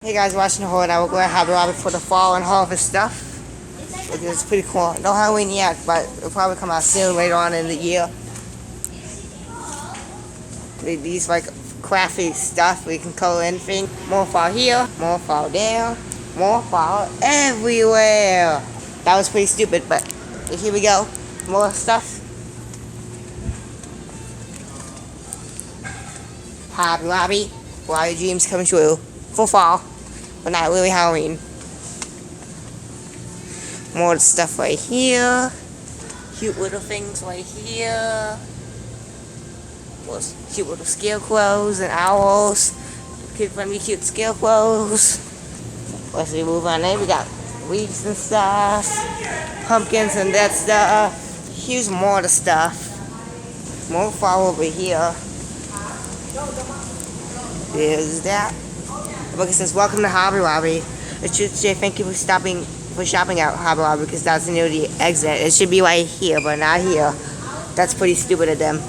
Hey guys, watching the haul now. We're going to Hobby Lobby for the fall and harvest stuff. It's pretty cool. No Halloween yet, but it'll probably come out soon later on in the year. These like crafty stuff. We can color anything. More fall here, more fall there, more fall everywhere. That was pretty stupid, but here we go. More stuff. Hobby Lobby, where all your dreams come true. For fall, but not really Halloween. More stuff right here. Cute little things right here. More cute little scarecrows and owls. Kid-friendly cute scarecrows. Let's see, move on there. We got weeds and stuff. Pumpkins and that stuff. Here's more of the stuff. More fall over here. There's that. Look, it says, welcome to Hobby Lobby. It should say thank you for shopping at Hobby Lobby because that's near the exit. It should be right here, but not here. That's pretty stupid of them.